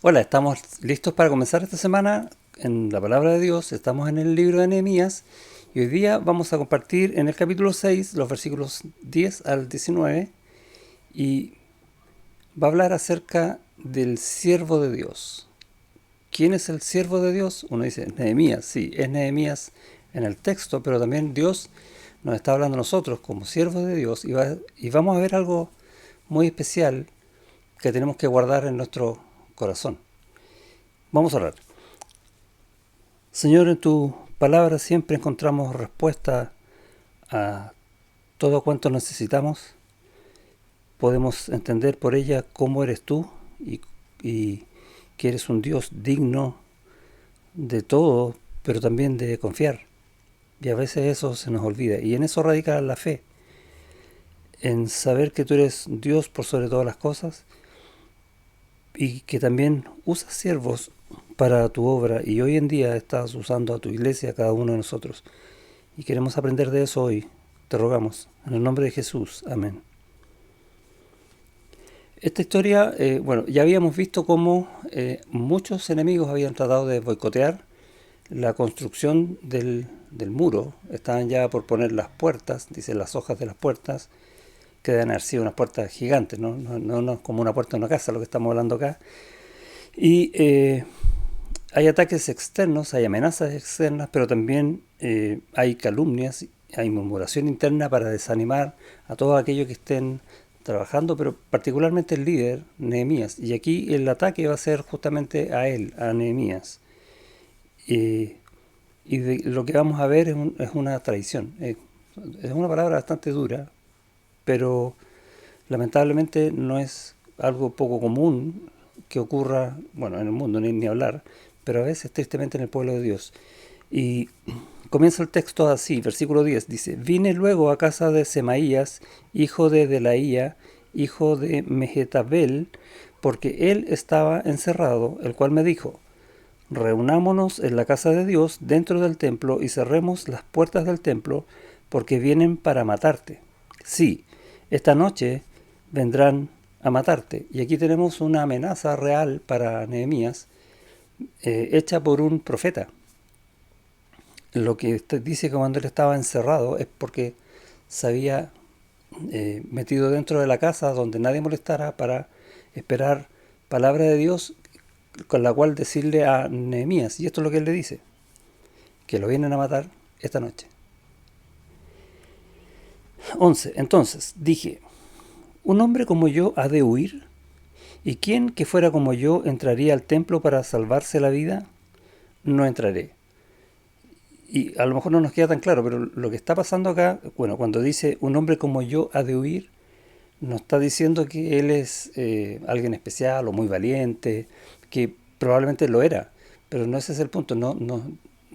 Hola, estamos listos para comenzar esta semana en la palabra de Dios. Estamos en el libro de Nehemías y hoy día vamos a compartir en el capítulo 6 los versículos 10 al 19 y va a hablar acerca del siervo de Dios. ¿Quién es el siervo de Dios? Uno dice, Nehemías, sí, es Nehemías en el texto, pero también Dios nos está hablando a nosotros como siervos de Dios y vamos a ver algo muy especial que tenemos que guardar en nuestro corazón. Vamos a orar. Señor, en tu palabra siempre encontramos respuesta a todo cuanto necesitamos. Podemos entender por ella cómo eres tú y que eres un Dios digno de todo, pero también de confiar. Y a veces eso se nos olvida. Y en eso radica la fe, en saber que tú eres Dios por sobre todas las cosas y que también usas siervos para tu obra y hoy en día estás usando a tu iglesia, a cada uno de nosotros. Y queremos aprender de eso hoy. Te rogamos, en el nombre de Jesús. Amén. Esta historia, ya habíamos visto cómo muchos enemigos habían tratado de boicotear la construcción del muro. Estaban ya por poner las puertas, dicen las hojas de las puertas, que deben haber sido unas puertas gigantes, no como una puerta de una casa, lo que estamos hablando acá. Y hay ataques externos, hay amenazas externas, pero también hay calumnias, hay murmuración interna para desanimar a todos aquellos que estén trabajando, pero particularmente el líder, Nehemías. Y aquí el ataque va a ser justamente a él, a Nehemías. Eh, lo que vamos a ver es una traición. Es una palabra bastante dura, pero lamentablemente no es algo poco común que ocurra, bueno, en el mundo ni hablar, pero a veces tristemente en el pueblo de Dios. Y comienza el texto así, versículo 10, dice, vine luego a casa de Semaías, hijo de Delaía, hijo de Mehetabel, porque él estaba encerrado, el cual me dijo, reunámonos en la casa de Dios dentro del templo y cerremos las puertas del templo, porque vienen para matarte. Sí, esta noche vendrán a matarte. Y aquí tenemos una amenaza real para Nehemías, hecha por un profeta. Lo que dice que cuando él estaba encerrado es porque se había metido dentro de la casa donde nadie molestara para esperar palabra de Dios con la cual decirle a Nehemías, y esto es lo que él le dice, que lo vienen a matar esta noche. 11. Entonces dije, ¿un hombre como yo ha de huir? ¿Y quién que fuera como yo entraría al templo para salvarse la vida? No entraré. Y a lo mejor no nos queda tan claro, pero lo que está pasando acá, bueno, cuando dice un hombre como yo ha de huir, no está diciendo que él es alguien especial o muy valiente, que probablemente lo era, pero no ese es el punto, no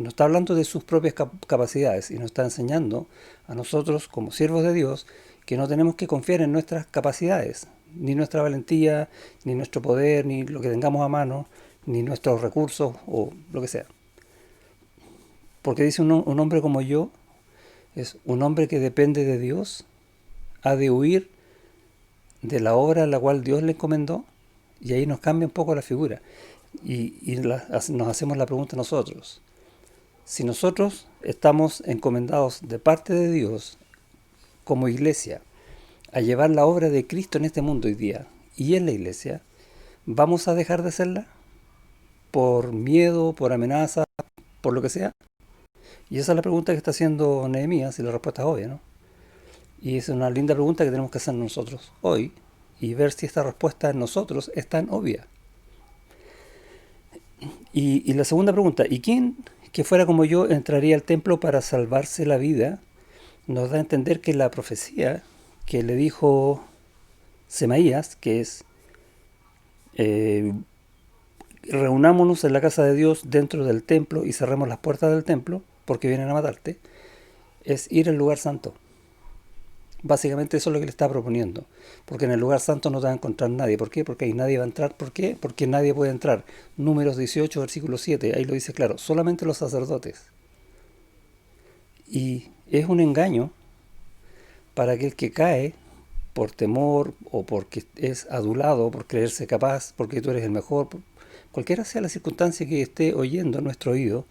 está hablando de sus propias capacidades y nos está enseñando a nosotros como siervos de Dios que no tenemos que confiar en nuestras capacidades, ni nuestra valentía, ni nuestro poder, ni lo que tengamos a mano, ni nuestros recursos o lo que sea. Porque dice un hombre como yo, es un hombre que depende de Dios, ha de huir de la obra a la cual Dios le encomendó, y ahí nos cambia un poco la figura. Nos hacemos la pregunta nosotros. Si nosotros estamos encomendados de parte de Dios como iglesia a llevar la obra de Cristo en este mundo hoy día y en la iglesia, ¿vamos a dejar de hacerla? ¿Por miedo, por amenaza, por lo que sea? Y esa es la pregunta que está haciendo Nehemías y la respuesta es obvia, ¿no? Y es una linda pregunta que tenemos que hacer nosotros hoy y ver si esta respuesta en nosotros es tan obvia. Y la segunda pregunta, ¿y quién que fuera como yo entraría al templo para salvarse la vida? Nos da a entender que la profecía que le dijo Semaías, que es eh, reunámonos en la casa de Dios dentro del templo y cerremos las puertas del templo porque vienen a matarte, es ir al lugar santo. Básicamente eso es lo que le está proponiendo. Porque en el lugar santo no te va a encontrar nadie. ¿Por qué? Porque ahí nadie va a entrar. ¿Por qué? Porque nadie puede entrar. Números 18, versículo 7, ahí lo dice claro. Solamente los sacerdotes. Y es un engaño para aquel que cae por temor o porque es adulado, por creerse capaz, porque tú eres el mejor, cualquiera sea la circunstancia que esté oyendo en nuestro oído,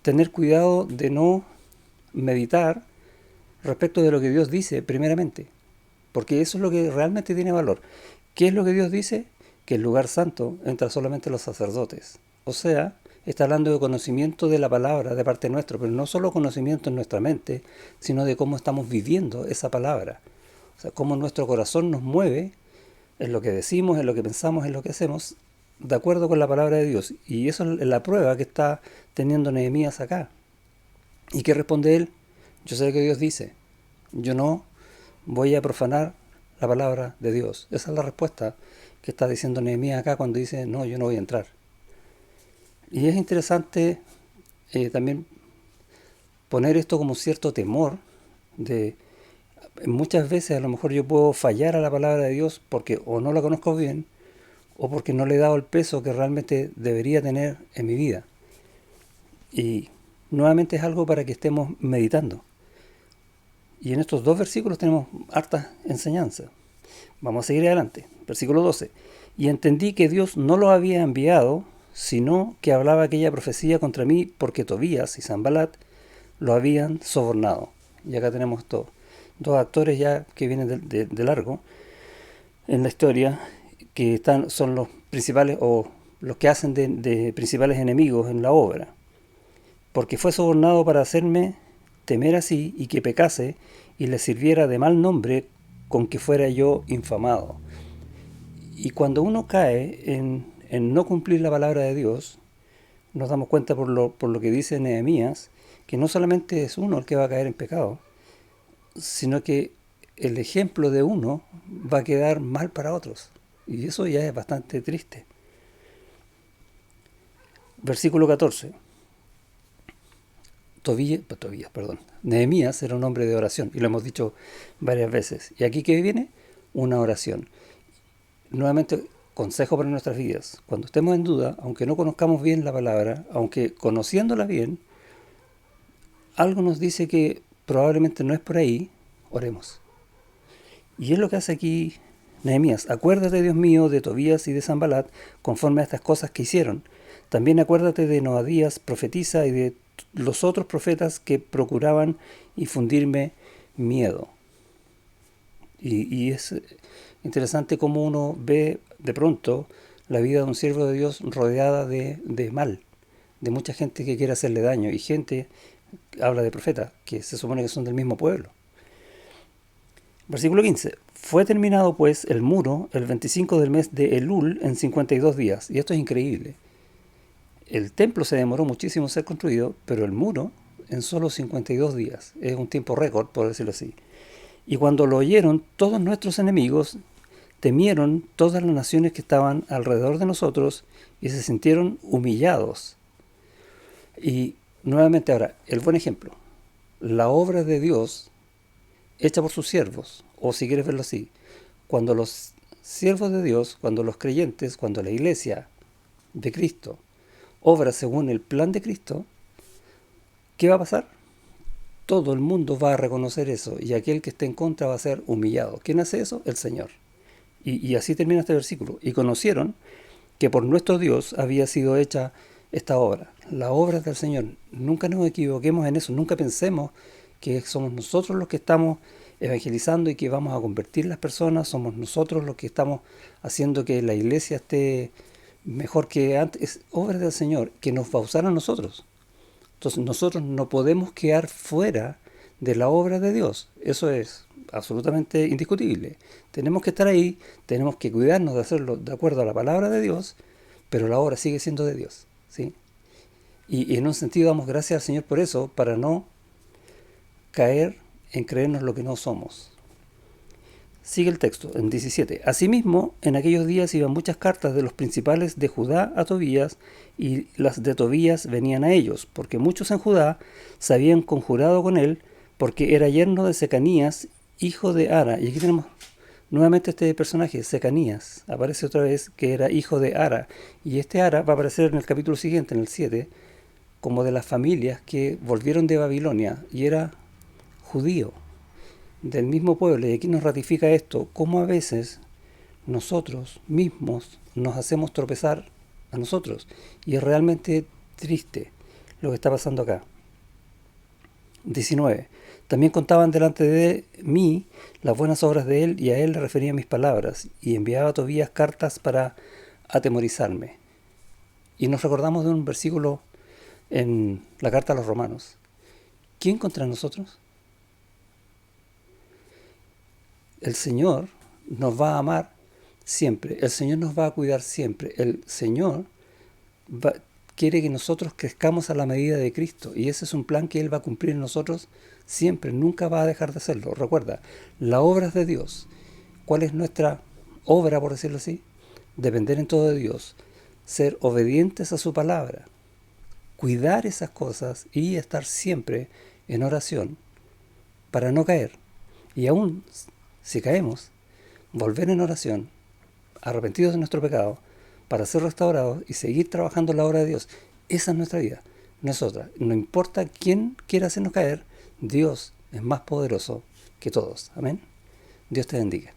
tener cuidado de no meditar respecto de lo que Dios dice primeramente, porque eso es lo que realmente tiene valor. ¿Qué es lo que Dios dice? Que el lugar santo entra solamente los sacerdotes. O sea, está hablando de conocimiento de la palabra de parte nuestra, pero no solo conocimiento en nuestra mente, sino de cómo estamos viviendo esa palabra. O sea, cómo nuestro corazón nos mueve en lo que decimos, en lo que pensamos, en lo que hacemos, de acuerdo con la palabra de Dios. Y eso es la prueba que está teniendo Nehemías acá. ¿Y qué responde él? Yo sé que Dios dice, yo no voy a profanar la palabra de Dios. Esa es la respuesta que está diciendo Nehemías acá cuando dice, no, yo no voy a entrar. Y es interesante también poner esto como cierto temor de muchas veces a lo mejor yo puedo fallar a la palabra de Dios porque o no la conozco bien o porque no le he dado el peso que realmente debería tener en mi vida. Y nuevamente es algo para que estemos meditando. Y en estos dos versículos tenemos hartas enseñanzas. Vamos a seguir adelante. Versículo 12. Y entendí que Dios no lo había enviado, sino que hablaba aquella profecía contra mí porque Tobías y Sanbalat lo habían sobornado. Y acá tenemos dos actores ya que vienen de largo en la historia, que son los principales o los que hacen de principales enemigos en la obra. Porque fue sobornado para hacerme temer así y que pecase y le sirviera de mal nombre con que fuera yo infamado. Y cuando uno cae en no cumplir la palabra de Dios, nos damos cuenta por lo que dice Nehemías, que no solamente es uno el que va a caer en pecado, sino que el ejemplo de uno va a quedar mal para otros. Y eso ya es bastante triste. Versículo 14. Nehemías era un hombre de oración, y lo hemos dicho varias veces. ¿Y aquí qué viene? Una oración. Nuevamente, consejo para nuestras vidas. Cuando estemos en duda, aunque no conozcamos bien la palabra, aunque conociéndola bien, algo nos dice que probablemente no es por ahí, oremos. Y es lo que hace aquí Nehemías. Acuérdate, Dios mío, de Tobías y de Sanbalat, conforme a estas cosas que hicieron. También acuérdate de Noadías, profetiza, y de los otros profetas que procuraban infundirme miedo. Y es interesante cómo uno ve de pronto la vida de un siervo de Dios rodeada de mal, de mucha gente que quiere hacerle daño, y gente, habla de profetas, que se supone que son del mismo pueblo. Versículo 15. Fue terminado pues el muro el 25 del mes de Elul en 52 días. Y esto es increíble. El templo se demoró muchísimo en ser construido, pero el muro en solo 52 días. Es un tiempo récord, por decirlo así. Y cuando lo oyeron todos nuestros enemigos, temieron todas las naciones que estaban alrededor de nosotros y se sintieron humillados. Y nuevamente ahora, el buen ejemplo. La obra de Dios hecha por sus siervos, o si quieres verlo así, cuando los siervos de Dios, cuando los creyentes, cuando la iglesia de Cristo obra según el plan de Cristo, ¿qué va a pasar? Todo el mundo va a reconocer eso y aquel que esté en contra va a ser humillado. ¿Quién hace eso? El Señor. Y así termina este versículo. Y conocieron que por nuestro Dios había sido hecha esta obra. La obra del Señor. Nunca nos equivoquemos en eso. Nunca pensemos que somos nosotros los que estamos evangelizando y que vamos a convertir las personas. Somos nosotros los que estamos haciendo que la iglesia esté mejor que antes. Es obra del Señor que nos va a usar a nosotros. Entonces nosotros no podemos quedar fuera de la obra de Dios. Eso es absolutamente indiscutible. Tenemos que estar ahí, tenemos que cuidarnos de hacerlo de acuerdo a la palabra de Dios, pero la obra sigue siendo de Dios, ¿sí? Y en un sentido damos gracias al Señor por eso, para no caer en creernos lo que no somos. Sigue el texto, en 17. Asimismo, en aquellos días iban muchas cartas de los principales de Judá a Tobías, y las de Tobías venían a ellos, porque muchos en Judá se habían conjurado con él, porque era yerno de Secanías, hijo de Ara. Y aquí tenemos nuevamente este personaje, Secanías. Aparece otra vez que era hijo de Ara. Y este Ara va a aparecer en el capítulo siguiente, en el 7, como de las familias que volvieron de Babilonia, y era judío, del mismo pueblo. Y aquí nos ratifica esto, cómo a veces nosotros mismos nos hacemos tropezar a nosotros. Y es realmente triste lo que está pasando acá. 19. También contaban delante de mí las buenas obras de él, y a él le refería mis palabras, y enviaba a Tobías cartas para atemorizarme. Y nos recordamos de un versículo en la carta a los romanos. ¿Quién contra nosotros? El Señor nos va a amar siempre, el Señor nos va a cuidar siempre, el Señor va, quiere que nosotros crezcamos a la medida de Cristo, y ese es un plan que Él va a cumplir en nosotros siempre, nunca va a dejar de hacerlo. Recuerda, la obra es de Dios. ¿Cuál es nuestra obra, por decirlo así? Depender en todo de Dios, ser obedientes a su palabra, cuidar esas cosas y estar siempre en oración para no caer. Y aún si caemos, volver en oración, arrepentidos de nuestro pecado, para ser restaurados y seguir trabajando en la obra de Dios. Esa es nuestra vida, no es otra. No importa quién quiera hacernos caer, Dios es más poderoso que todos. Amén. Dios te bendiga.